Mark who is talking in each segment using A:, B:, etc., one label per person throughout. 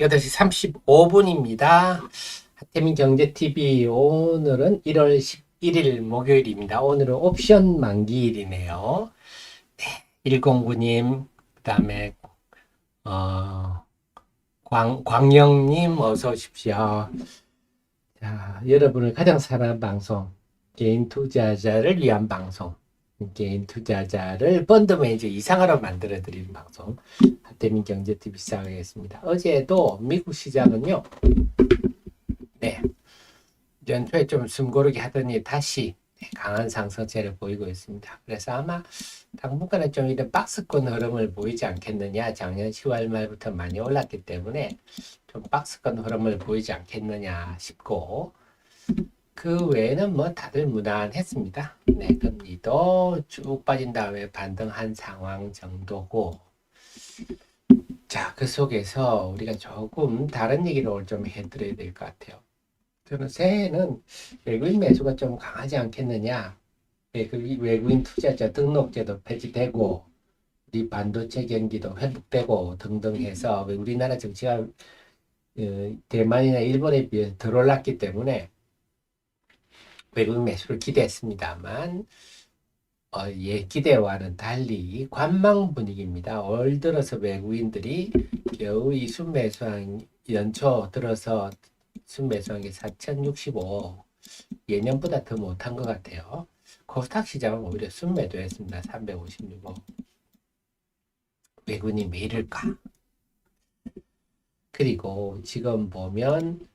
A: 8시 35분입니다. 하태민 경제TV 오늘은 1월 11일 목요일입니다. 오늘은 옵션 만기일이네요. 네, 109님, 그 다음에 광영님 어서 오십시오. 자, 여러분을 가장 사랑하는 방송, 개인 투자자를 위한 방송, 개인 투자자를 펀드 매니저 이상으로 만들어 드리는 방송, 하태민 경제TV 시작하겠습니다. 어제도 미국 시장은요, 네, 연초에 좀 숨고르기 하더니 다시 강한 상승세를 보이고 있습니다. 그래서 아마 당분간은 좀 이런 박스권 흐름을 보이지 않겠느냐. 작년 10월 말부터 많이 올랐기 때문에 좀 박스권 흐름을 보이지 않겠느냐 싶고, 그 외에는 뭐 다들 무난했습니다. 네, 금리도 쭉 빠진 다음에 반등한 상황 정도고, 자, 그 속에서 우리가 조금 다른 얘기를 오늘 좀 해드려야 될 것 같아요. 저는 새해에는 외국인 매수가 좀 강하지 않겠느냐. 외국인 투자자 등록제도 폐지되고, 우리 반도체 경기도 회복되고 등등 해서 우리나라 정치가 대만이나 일본에 비해 덜 올랐기 때문에 외국인 매수를 기대했습니다만, 기대와는 달리 관망 분위기입니다. 올 들어서 외국인들이 겨우 이 순매수한 연초 들어서 순매수한 게 4,065, 예년보다 더 못한 것 같아요. 코스닥 시장은 오히려 순매도했습니다. 356억. 외국인이 왜 이럴까? 그리고 지금 보면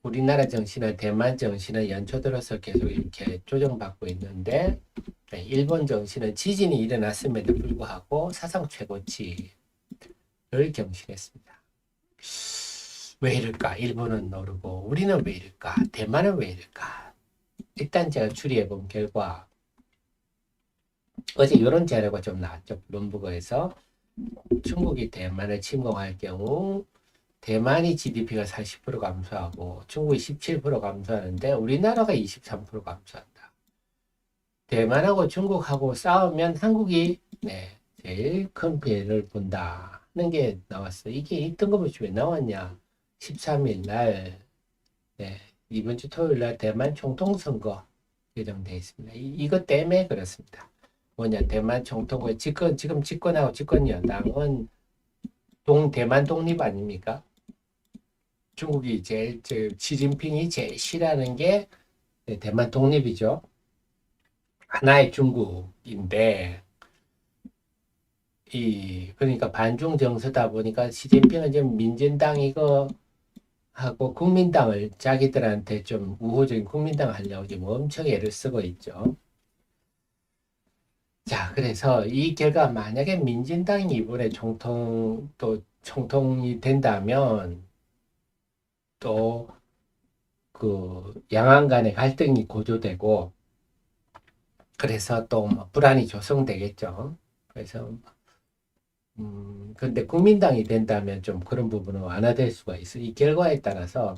A: 우리나라 정시나 대만 정시는 연초 들어서 계속 이렇게 조정받고 있는데, 일본 정시는 지진이 일어났음에도 불구하고 사상 최고치를 경신했습니다. 왜 이럴까? 일본은 오르고 우리는 왜 이럴까? 대만은 왜 이럴까? 일단 제가 추리해 본 결과, 어제 이런 자료가 좀 나왔죠. 블룸버그에서 중국이 대만을 침공할 경우 대만이 GDP가 40% 감소하고 중국이 17% 감소하는데 우리나라가 23% 감소한다. 대만하고 중국하고 싸우면 한국이 제일 큰 피해를 본다는 게 나왔어요. 이게 이 뜬금없이 왜 나왔냐? 13일 날, 이번 주 토요일 날 대만 총통선거 예정되어 있습니다. 이것 때문에 그렇습니다. 뭐냐, 대만 총통과 지금 집권하고 집권 여당은 대만 독립 아닙니까? 중국이 시진핑이 제일 싫어하는 게 대만 독립이죠. 하나의 중국인데, 그러니까 반중 정서다 보니까 시진핑은 지금 민진당 이거 하고 국민당을 자기들한테 좀 우호적인 국민당을 하려고 지금 엄청 애를 쓰고 있죠. 자, 그래서 이 결과 만약에 민진당이 이번에 총통이 된다면 또 양안 간의 갈등이 고조되고, 그래서 또 불안이 조성되겠죠. 그래서 근데 국민당이 된다면 좀 그런 부분은 완화될 수가 있어. 이 결과에 따라서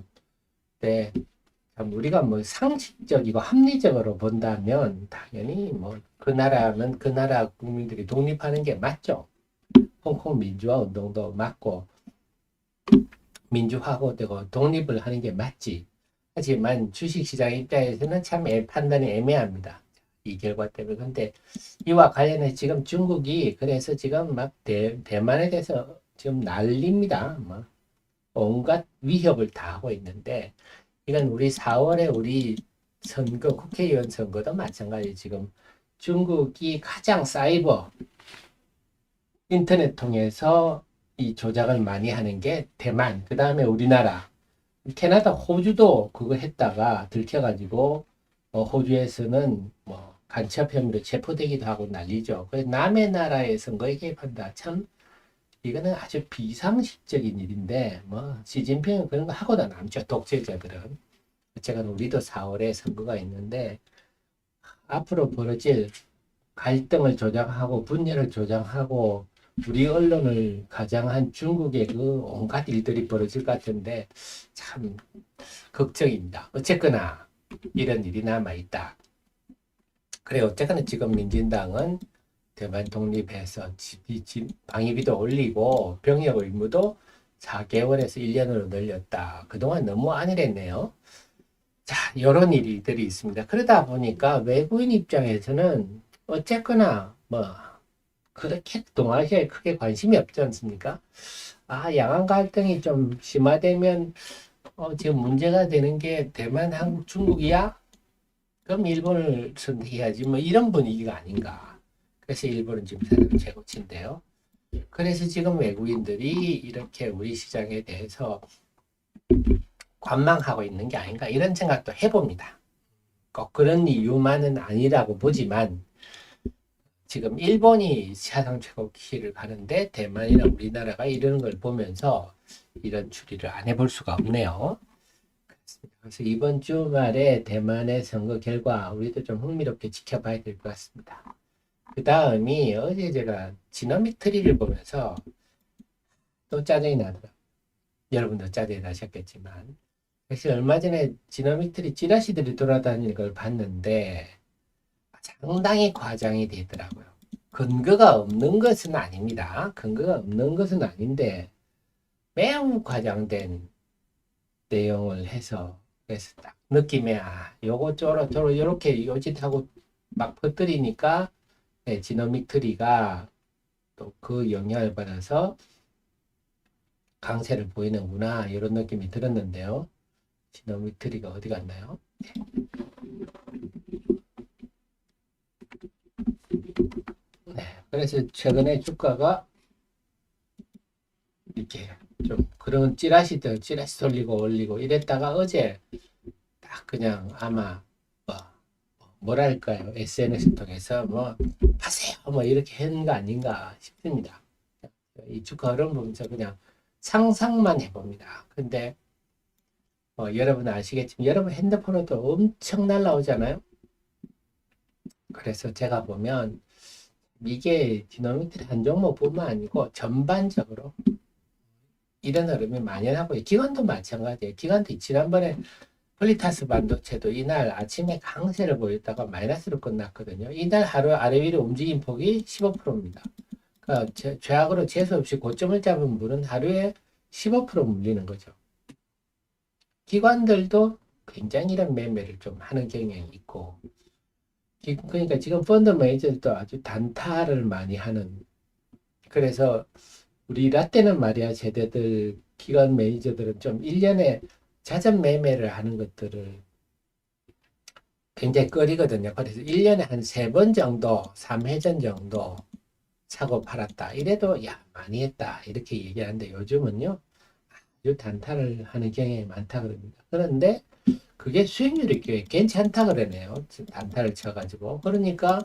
A: 우리가 상식적이고 합리적으로 본다면 당연히 그 나라는 그 나라 국민들이 독립하는 게 맞죠. 홍콩 민주화 운동도 맞고 민주화되고 독립을 하는 게 맞지. 하지만 주식시장 입장에서는 참 판단이 애매합니다. 이 결과 때문에. 근데 이와 관련해 지금 중국이 그래서 지금 대만에 대해서 지금 난립니다. 온갖 위협을 다 하고 있는데, 이건 우리 4월에 우리 국회의원 선거도 마찬가지. 지금 중국이 가장 사이버 인터넷 통해서 이 조작을 많이 하는 게 대만, 그 다음에 우리나라, 캐나다, 호주도 그거 했다가 들켜가지고 호주에서는 간첩 혐의로 체포되기도 하고 난리죠. 그래서 남의 나라의 선거에 개입한다. 참 이거는 아주 비상식적인 일인데 시진핑은 그런 거 하고도 남죠. 독재자들은. 어쨌든 우리도 4월에 선거가 있는데 앞으로 벌어질 갈등을 조장하고 분열을 조장하고 우리 언론을 가장한 중국의 그 온갖 일들이 벌어질 것 같은데 참 걱정입니다. 어쨌거나 이런 일이 남아있다. 그래, 어쨌거나 지금 민진당은 대만 독립해서 방위비도 올리고 병역 의무도 4개월에서 1년으로 늘렸다. 그동안 너무 안일했네요. 자, 이런 일들이 있습니다. 그러다 보니까 외국인 입장에서는 어쨌거나 뭐 그렇게 동아시아에 크게 관심이 없지 않습니까? 아, 양안 갈등이 좀 심화되면 지금 문제가 되는 게 대만, 한국, 중국이야? 그럼 일본을 선택해야지. 뭐 이런 분위기가 아닌가. 그래서 일본은 지금 사실 최고치인데요. 그래서 지금 외국인들이 이렇게 우리 시장에 대해서 관망하고 있는 게 아닌가 이런 생각도 해봅니다. 꼭 그런 이유만은 아니라고 보지만 지금 일본이 사상 최고 키를 가는데 대만이나 우리나라가 이러는 걸 보면서 이런 추리를 안 해볼 수가 없네요. 그래서 이번 주말에 대만의 선거 결과 우리도 좀 흥미롭게 지켜봐야 될 것 같습니다. 그 다음이 어제 제가 지노믹 트리를 보면서 또 짜증이 나더라고요. 여러분도 짜증이 나셨겠지만. 사실 얼마 전에 지노믹 트리 찌라시들이 돌아다니는 걸 봤는데 상당히 과장이 되더라고요. 근거가 없는 것은 아닙니다. 근거가 없는 것은 아닌데 매우 과장된 내용을 해서 그래서 딱 느낌에 요거 저러 요렇게 요짓하고 막 퍼뜨리니까 네, 지노믹 트리가 또 그 영향을 받아서 강세를 보이는구나 이런 느낌이 들었는데요. 지노믹 트리가 어디 갔나요? 네, 그래서 최근에 주가가 이렇게 좀 그런 찌라시 돌리고 올리고 이랬다가 어제 딱 그냥 아마 뭐랄까요 SNS 통해서 뭐 하세요 뭐 이렇게 하는 거 아닌가 싶습니다. 이 주가 흐름 보면서 그냥 상상만 해봅니다. 근데 여러분 아시겠지만 여러분 핸드폰에도 엄청 날라오잖아요. 그래서 제가 보면 이게 디노미트리 한 종목뿐만 아니고 전반적으로 이런 흐름이 만연하고 기관도 마찬가지예요. 기관도 지난번에 폴리타스 반도체도 이날 아침에 강세를 보였다가 마이너스로 끝났거든요. 이날 하루 아래 위로 움직임 폭이 15%입니다. 그러니까 최악으로 재수 없이 고점을 잡은 분은 하루에 15% 물리는 거죠. 기관들도 굉장히 이런 매매를 좀 하는 경향이 있고 그러니까 지금 펀드 매니저들도 아주 단타를 많이 하는 그래서 우리 라떼는 말이야 제대들 기관 매니저들은 좀 1년에 자전 매매를 하는 것들을 굉장히 꺼리거든요. 그래서 1년에 한 3번 정도 3회전 정도 사고 팔았다. 이래도 야 많이 했다 이렇게 얘기하는데 요즘은요 아주 단타를 하는 경향이 많다 그럽니다. 그런데 그게 수익률이 꽤 괜찮다 그러네요. 단타를 쳐가지고 그러니까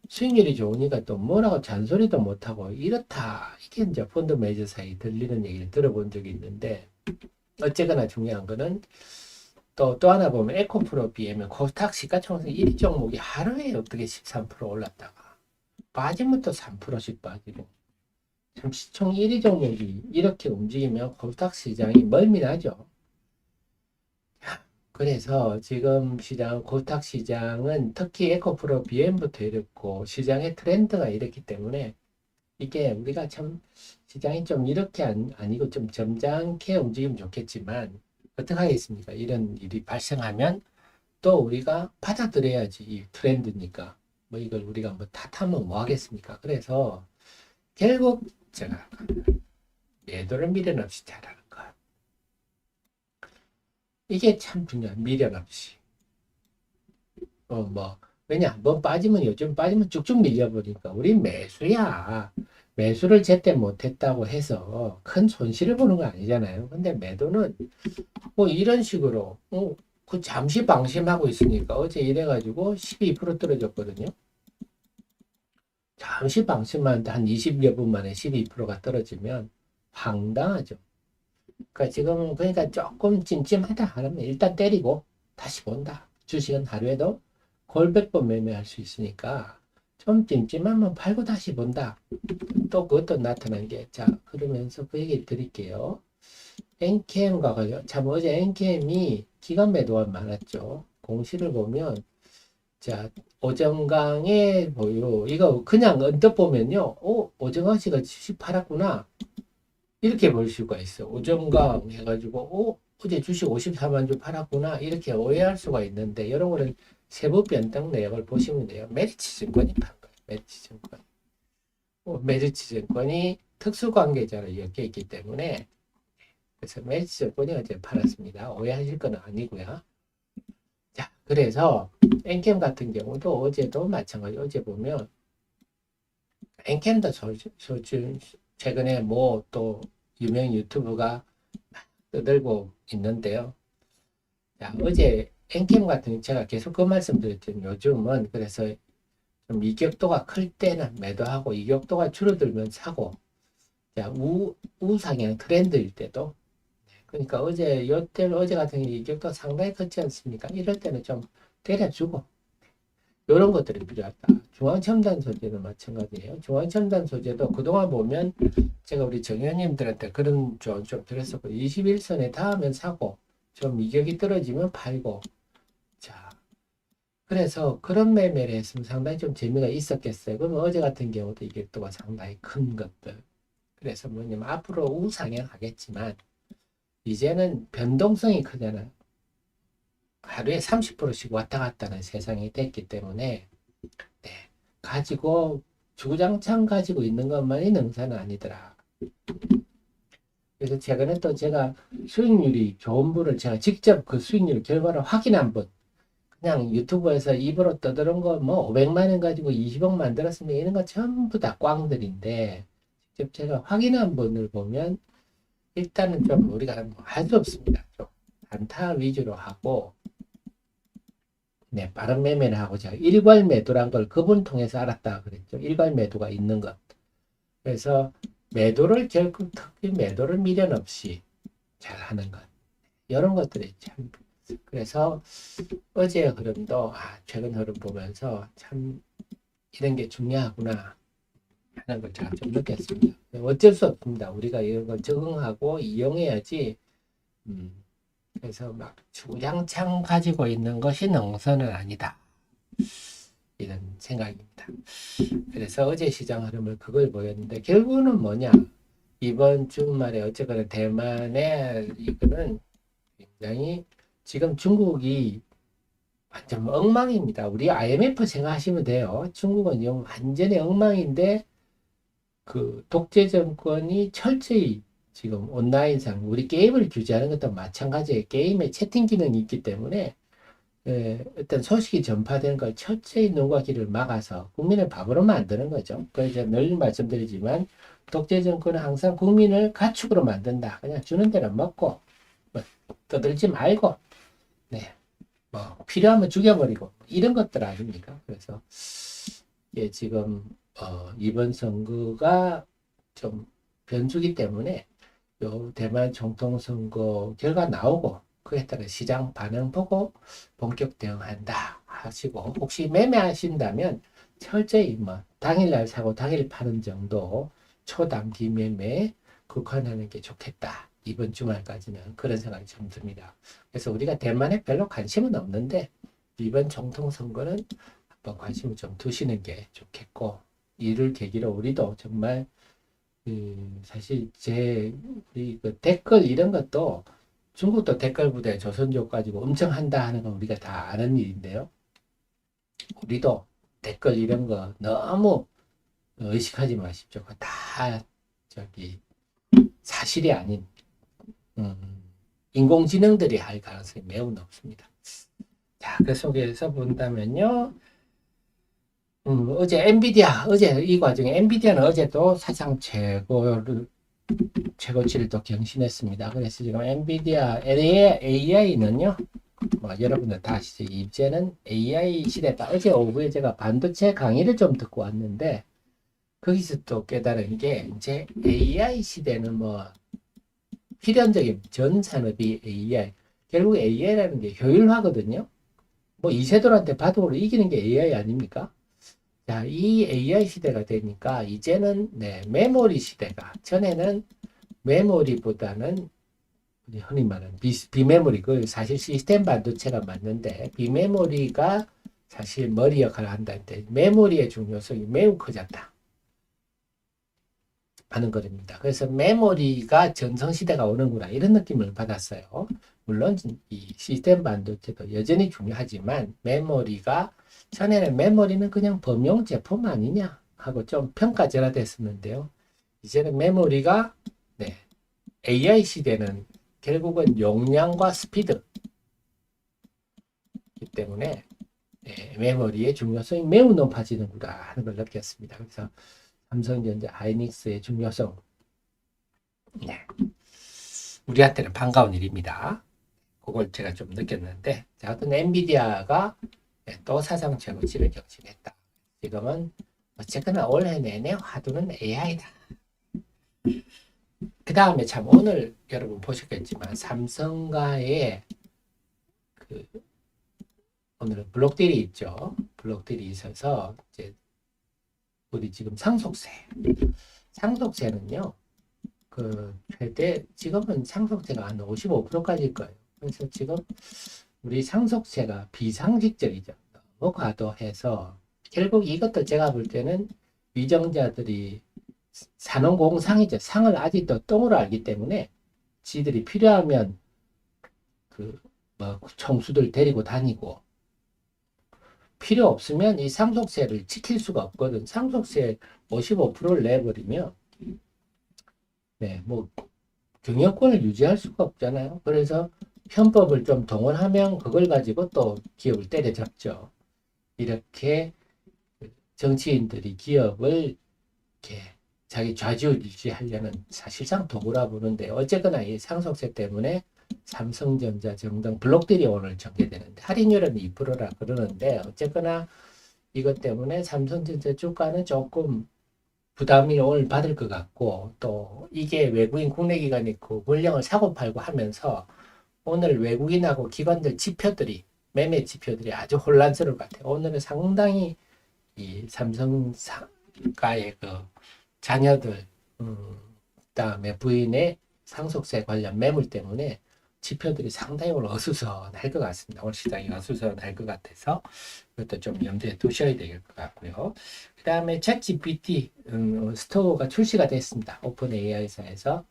A: 수익률이 좋으니까 또 뭐라고 잔소리도 못하고 이렇다 이게 이제 펀드 매니저 사이 들리는 얘기를 들어본 적이 있는데 어쨌거나 중요한 거는 또 하나 보면 에코프로 BM은 코스닥 시가총액 1위 종목이 하루에 어떻게 13% 올랐다가 빠지면 또 3%씩 빠지고 참 시총 1위 종목이 이렇게 움직이면 코스닥 시장이 멀미나죠. 그래서 지금 시장, 코스닥 시장은 특히 에코프로 BM부터 이렇고 시장의 트렌드가 이렇기 때문에 이게 우리가 참 시장이 좀 이렇게 아니고 좀 점잖게 움직이면 좋겠지만 어떡하겠습니까? 이런 일이 발생하면 또 우리가 받아들여야지 이 트렌드니까 뭐 이걸 우리가 뭐 탓하면 뭐 하겠습니까? 그래서 결국 제가 매도를 미련 없이 잘하는 것 이게 참 중요한 미련 없이 뭐 왜냐 한번 빠지면 요즘 빠지면 쭉쭉 밀려버리니까 우리 매수야 매수를 제때 못했다고 해서 큰 손실을 보는 거 아니잖아요. 근데 매도는 뭐 이런 식으로 그 잠시 방심하고 있으니까 어제 이래가지고 12% 떨어졌거든요. 잠시 방심하는데 한 20여 분 만에 12%가 떨어지면 황당하죠. 그러니까 지금 그러니까 조금 찜찜하다 하면 일단 때리고 다시 본다. 주식은 하루에도 골백 번 매매할 수 있으니까 좀 찜찜하면 팔고 다시 본다. 또 그것도 나타난 게 자 그러면서 그 얘기 드릴게요. NKM과 관련 참 어제 NKM이 기관 매도가 많았죠. 공시를 보면 자, 오정강의 뭐요? 이거 그냥 언뜻 보면요. 오정강 씨가 주식 팔았구나. 이렇게 볼 수가 있어. 오정강 해가지고, 어제 주식 54만 주 팔았구나. 이렇게 오해할 수가 있는데, 여러분은 세부 변동 내역을 보시면 돼요. 메리츠증권이 판 거예요. 메리츠증권. 메리츠증권이 특수관계자로 엮여 있기 때문에, 그래서 메리츠증권이 어제 팔았습니다. 오해하실 건 아니고요. 자, 그래서 엔캠 같은 경우도 어제도 마찬가지. 어제 보면 엔캠도 최근에 뭐 또 유명 유튜브가 떠들고 있는데요. 자, 어제 엔캠 같은 제가 계속 그 말씀드렸죠. 요즘은 그래서 좀 이격도가 클 때는 매도하고 이격도가 줄어들면 사고, 자, 우상향 트렌드일 때도, 그러니까 어제 같은 경우 이격도 상당히 컸지 않습니까? 이럴 때는 좀 때려주고 이런 것들이 필요하다. 중앙첨단 소재도 마찬가지예요. 중앙첨단 소재도 그동안 보면 제가 우리 정현님들한테 그런 조언 좀 드렸었고, 21선에 닿으면 사고 좀 이격이 떨어지면 팔고, 자, 그래서 그런 매매를 했으면 상당히 좀 재미가 있었겠어요. 그러면 어제 같은 경우도 이격도가 상당히 큰 것들, 그래서 뭐냐면 앞으로 우상향 하겠지만 이제는 변동성이 크잖아요. 하루에 30%씩 왔다 갔다 하는 세상이 됐기 때문에, 네, 가지고 주구장창 가지고 있는 것만이 능사는 아니더라. 그래서 최근에 또 제가 수익률이 좋은 분을 제가 직접 그 수익률 결과를 확인한 분, 그냥 유튜브에서 입으로 떠드는 거 뭐 500만 원 가지고 20억 만들었으면 이런 거 전부 다 꽝들인데, 직접 제가 확인한 분을 보면 일단은 좀 우리가 뭐 할 수 없습니다. 좀 단타 위주로 하고, 네, 빠른 매매를 하고, 제가 일괄 매도란 걸 그분 통해서 알았다 그랬죠. 일괄 매도가 있는 것. 그래서 매도를 결국 특히 매도를 미련 없이 잘 하는 것. 이런 것들이 참. 그래서 어제 흐름도 최근 흐름 보면서 참 이런 게 중요하구나 하는 걸 제가 좀 느꼈습니다. 어쩔 수 없습니다. 우리가 이런 걸 적응하고 이용해야지. 그래서 막 주장창 가지고 있는 것이 능선은 아니다. 이런 생각입니다. 그래서 어제 시장 흐름을 그걸 보였는데, 결국은 뭐냐? 이번 주말에 어쨌거나 대만의 이거는 굉장히 지금 중국이 완전 엉망입니다. 우리 IMF 생각하시면 돼요. 중국은 완전히 엉망인데 그 독재 정권이 철저히 지금 온라인상 우리 게임을 규제하는 것도 마찬가지예요. 게임에 채팅 기능이 있기 때문에 어떤 소식이 전파되는 걸 철저히 눈과 귀를 막아서 국민을 바보로 만드는 거죠. 그래서 늘 말씀드리지만 독재 정권은 항상 국민을 가축으로 만든다. 그냥 주는 대로 먹고 뭐 떠들지 말고, 네, 뭐 필요하면 죽여버리고 이런 것들 아닙니까? 그래서 지금 이번 선거가 좀 변수기 때문에 요 대만总统 선거 결과 나오고 그에 따라 시장 반응 보고 본격 대응한다 하시고, 혹시 매매하신다면 철저히 뭐 당일날 사고 당일 파는 정도 초단기 매매 국한하는 게 좋겠다. 이번 주말까지는 그런 생각이 좀 듭니다. 그래서 우리가 대만에 별로 관심은 없는데 이번总统 선거는 한번 관심을 좀 두시는 게 좋겠고, 이를 계기로 우리도 정말 사실 우리 그 댓글 이런 것도 중국도 댓글 부대 조선족 가지고 엄청 한다 하는 건 우리가 다 아는 일인데요. 우리도 댓글 이런 거 너무 의식하지 마십시오. 그거 다 사실이 아닌 인공지능들이 할 가능성이 매우 높습니다. 자, 그 속에서 본다면요. 어제 어제 이 과정에 엔비디아는 어제도 사상 최고치를 또 경신했습니다. 그래서 지금 엔비디아 AI는요, 뭐 여러분들 다 아시죠? 이제는 AI 시대다. 어제 오후에 제가 반도체 강의를 좀 듣고 왔는데 거기서 또 깨달은 게, 이제 AI 시대는 뭐 필연적인 전 산업이 AI, 결국 AI라는 게 효율화거든요. 뭐 이세돌한테 바둑으로 이기는 게 AI 아닙니까? 자, 이 AI 시대가 되니까 이제는 메모리 시대가, 전에는 메모리보다는 흔히 말하는 비메모리, 그 사실 시스템 반도체가 맞는데 비메모리가 사실 머리 역할을 한다 할 때 메모리의 중요성이 매우 커졌다 하는 것입니다. 그래서 메모리가 전성시대가 오는구나 이런 느낌을 받았어요. 물론 이 시스템 반도체도 여전히 중요하지만 메모리가 전에는 메모리는 그냥 범용 제품 아니냐 하고 좀 평가절하됐었는데요. 이제는 메모리가 네, AI 시대는 결국은 용량과 스피드이기 때문에 네, 메모리의 중요성이 매우 높아지는구나 하는 걸 느꼈습니다. 그래서 삼성전자 하이닉스의 중요성 네, 우리한테는 반가운 일입니다. 그걸 제가 좀 느꼈는데 자, 어떤 엔비디아가 네, 또 사상 최고치를 경신했다. 지금은 어쨌거나 올해 내내 화두는 AI다. 그 다음에 참 오늘 여러분 보셨겠지만 삼성과의 그 오늘은 블록딜이 있죠. 블록딜이 있어서 이제 우리 지금 상속세는요. 그 최대 지금은 상속세가 한 55%까지일 거예요. 그래서 지금 우리 상속세가 비상식적이죠. 너무 과도해서 결국 이것도 제가 볼 때는 위정자들이 산업공상이죠. 상을 아직도 똥으로 알기 때문에 지들이 필요하면 그 뭐 총수들 데리고 다니고 필요 없으면 이 상속세를 지킬 수가 없거든. 상속세 55%를 내버리면 네, 뭐 경영권을 유지할 수가 없잖아요. 그래서 편법을 좀 동원하면 그걸 가지고 또 기업을 때려잡죠. 이렇게 정치인들이 기업을 이렇게 자기 좌지우지하려는 사실상 도구라 보는데 어쨌거나 이 상속세 때문에 삼성전자 등등 블록들이 오늘 전개되는데 할인율은 2%라 그러는데 어쨌거나 이것 때문에 삼성전자 주가는 조금 부담이 오늘 받을 것 같고 또 이게 외국인 국내 기관이 그 물량을 사고 팔고 하면서 오늘 외국인하고 기관들 지표들이 매매 지표들이 아주 혼란스러울 것 같아요. 오늘은 상당히 이 삼성가의 그 자녀들 그다음에 부인의 상속세 관련 매물 때문에 지표들이 상당히 오늘 어수선할 것 같습니다. 오늘 시장이 어수선할 것 같아서 그것도 좀 염두에 두셔야 될 것 같고요. 그 다음에 챗 GPT 스토어가 출시가 됐습니다. 오픈 AI사에서.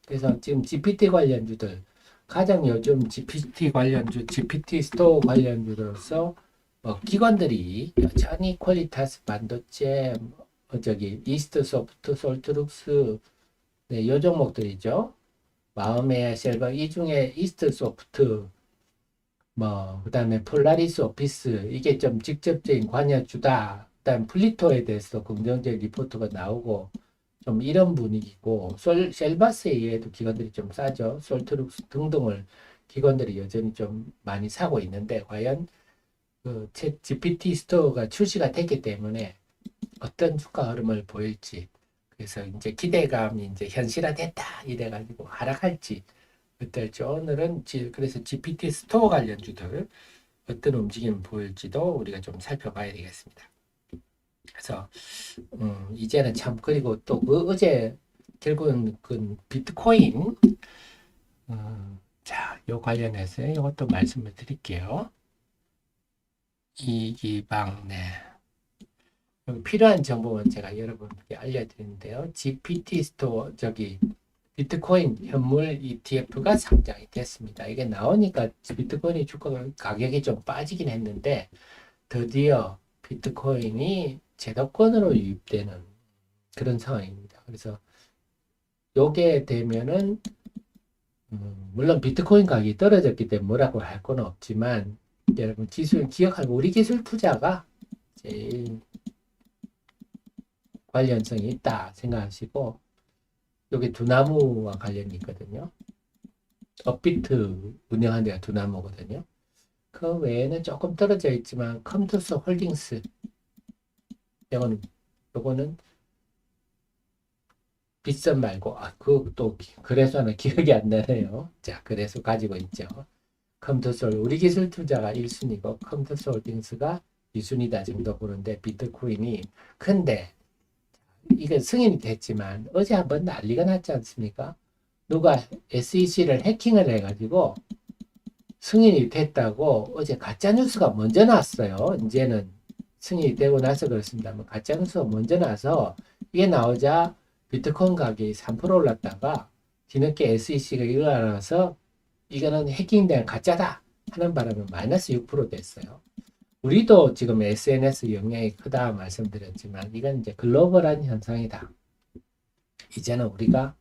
A: 그래서 지금 GPT 관련주들 가장 요즘 GPT 관련주, GPT 스토어 관련주로서 기관들이 여전히 퀄리타스 반도체, 저기 이스트 소프트, 솔트룩스, 네, 요 종목들이죠. 마음의 셀바 이 중에 이스트 소프트, 그다음에 폴라리스 오피스 이게 좀 직접적인 관여주다. 그다음 플리토에 대해서 긍정적인 리포트가 나오고 좀 이런 분위기고 셀바스 이외에도 기관들이 좀 싸죠. 솔트룩스 등등을 기관들이 여전히 좀 많이 사고 있는데 과연 그 GPT 스토어가 출시가 됐기 때문에 어떤 주가 흐름을 보일지 그래서 이제 기대감이 이제 현실화됐다 이래가지고 하락할지 어떨지 오늘은 그래서 GPT 스토어 관련주들 어떤 움직임을 보일지도 우리가 좀 살펴봐야 되겠습니다. 그래서 이제는 참 그리고 또 어제 결국은 그 비트코인 자, 요 관련해서 이것도 말씀을 드릴게요. 이기방 네. 여기 필요한 정보는 제가 여러분께 알려드리는데요. GPT 스토어 저기 비트코인 현물 ETF가 상장이 됐습니다. 이게 나오니까 비트코인이 주가 가격이 좀 빠지긴 했는데 드디어 비트코인이 제도권으로 유입되는 그런 상황입니다. 그래서 요게 되면은 물론 비트코인 가격이 떨어졌기 때문에 뭐라고 할 건 없지만 여러분 기술 기억하고 우리 기술 투자가 제일 관련성이 있다 생각하시고 여기 두나무와 관련이 있거든요. 업비트 운영하는 데가 두나무거든요. 그 외에는 조금 떨어져 있지만 컴투스 홀딩스 요거는 빗선 말고 그또 거래소는 기억이 안 나네요. 자, 거래소 가지고 있죠. 컴투스 우리 기술 투자가 1순위고 컴투스 홀딩스가 2순위다 정도 보는데 비트코인이 근데 이게 승인이 됐지만 어제 한번 난리가 났지 않습니까? 누가 SEC를 해킹을 해가지고 승인이 됐다고 어제 가짜뉴스가 먼저 나왔어요. 이제는 승인이 되고 나서 그렇습니다만 가짜뉴스가 먼저 나서 이게 나오자 비트코인 가격이 3% 올랐다가 뒤늦게 SEC가 이걸 알아서 이거는 해킹된 가짜다 하는 바람에 마이너스 6% 됐어요. 우리도 지금 SNS 영향이 크다 말씀드렸지만 이건 이제 글로벌한 현상이다. 이제는 우리가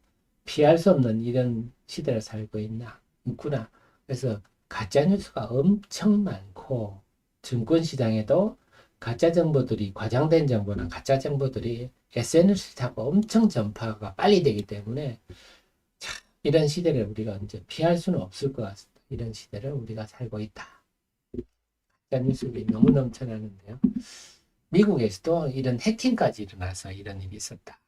A: 피할 수 없는 이런 시대를 살고 있구나. 그래서 가짜뉴스가 엄청 많고 증권시장에도 가짜 정보들이 과장된 정보나 가짜 정보들이 SNS 타고 엄청 전파가 빨리 되기 때문에 이런 시대를 우리가 이제 피할 수는 없을 것 같습니다. 이런 시대를 우리가 살고 있다. 가짜 뉴스들이 너무 넘쳐나는데요. 미국에서도 이런 해킹까지 일어나서 이런 일이 있었다.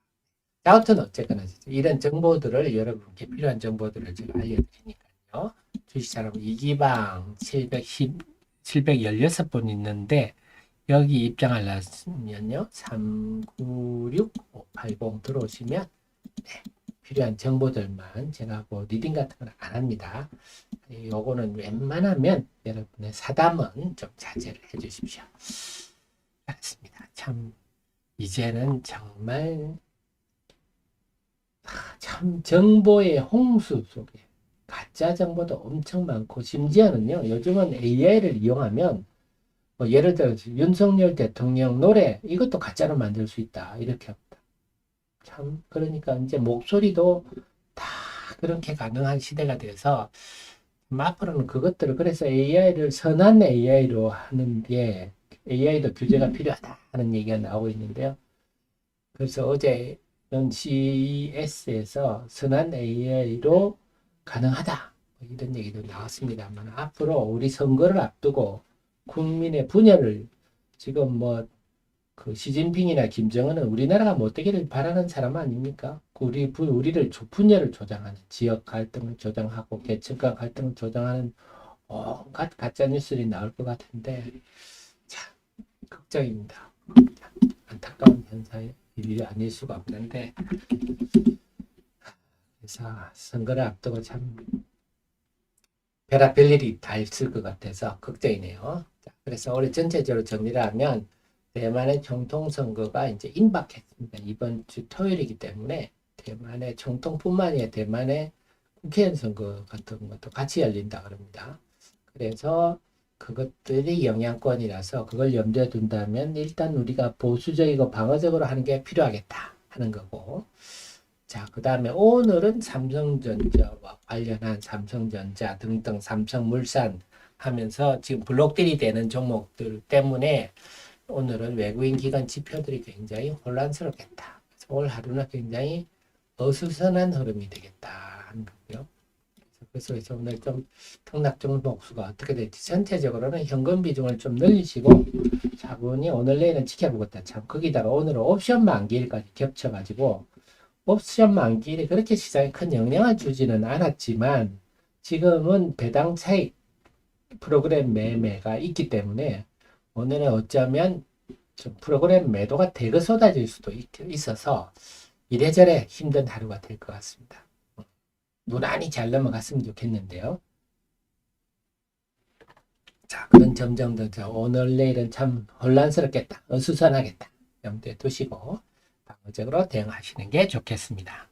A: 아무튼 어쨌거나 이런 정보들을 여러분께 필요한 정보들을 제가 알려드리니까요. 주식사람 이기방 716분 있는데 여기 입장하려면요 396-580 들어오시면 네, 필요한 정보들만 제가 뭐 리딩 같은 건 안 합니다. 요거는 웬만하면 여러분의 사담은 좀 자제를 해 주십시오. 알았습니다. 참 이제는 정말 참 정보의 홍수 속에 가짜 정보도 엄청 많고 심지어는요 요즘은 AI를 이용하면 뭐 예를 들어서 윤석열 대통령 노래 이것도 가짜로 만들 수 있다 이렇게 합니다. 참 그러니까 이제 목소리도 다 그렇게 가능한 시대가 돼서 앞으로는 그것들을 그래서 AI를 선한 AI로 하는 게 AI도 규제가 필요하다 하는 얘기가 나오고 있는데요. 그래서 어제 CES에서 선한 AI로 가능하다 이런 얘기도 나왔습니다만 앞으로 우리 선거를 앞두고 국민의 분열을 지금 뭐 그 시진핑이나 김정은은 우리나라가 못되기를 바라는 사람 아닙니까? 우리를 분열을 조장하는 지역 갈등을 조장하고 계층 간 갈등을 조장하는 온갖 가짜 뉴스들이 나올 것 같은데 참 걱정입니다. 안타까운 현상이 일이 아닐 수가 없는데 그래서 선거를 앞두고 참 별의별 일이 다 있을 것 같아서 걱정이네요. 자, 그래서 올해 전체적으로 정리를 하면 대만의 총통선거가 이제 임박했습니다. 이번 주 토요일이기 때문에 대만의 총통뿐만 아니라 대만의 국회의원 선거 같은 것도 같이 열린다 그럽니다. 그래서 그것들이 영향권이라서 그걸 염두에 둔다면 일단 우리가 보수적이고 방어적으로 하는 게 필요하겠다 하는 거고 자, 그 다음에 오늘은 삼성전자와 관련한 삼성전자 등등 삼성물산 하면서 지금 블록딜이 되는 종목들 때문에 오늘은 외국인 기관 지표들이 굉장히 혼란스럽겠다. 그래서 오늘 하루는 굉장히 어수선한 흐름이 되겠다 하는 거고요. 그래서 오늘 좀 등락 종목수가 어떻게 될지 전체적으로는 현금 비중을 좀 늘리시고 차분히 오늘 내일은 지켜보겠다. 참 거기다가 오늘은 옵션 만기일까지 겹쳐가지고 옵션 만기일이 그렇게 시장에 큰 영향을 주지는 않았지만 지금은 배당 차익 프로그램 매매가 있기 때문에 오늘은 어쩌면 좀 프로그램 매도가 대거 쏟아질 수도 있어서 이래저래 힘든 하루가 될 것 같습니다. 무난히 잘 넘어갔으면 좋겠는데요. 자, 그런 점정들 오늘 내일은 참 혼란스럽겠다. 어수선하겠다. 염두에 두시고 방어적으로 대응하시는 게 좋겠습니다.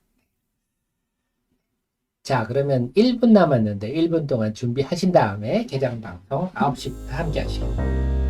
A: 자, 그러면 1분 남았는데 1분 동안 준비하신 다음에 개장 방송 9시부터 함께 하시고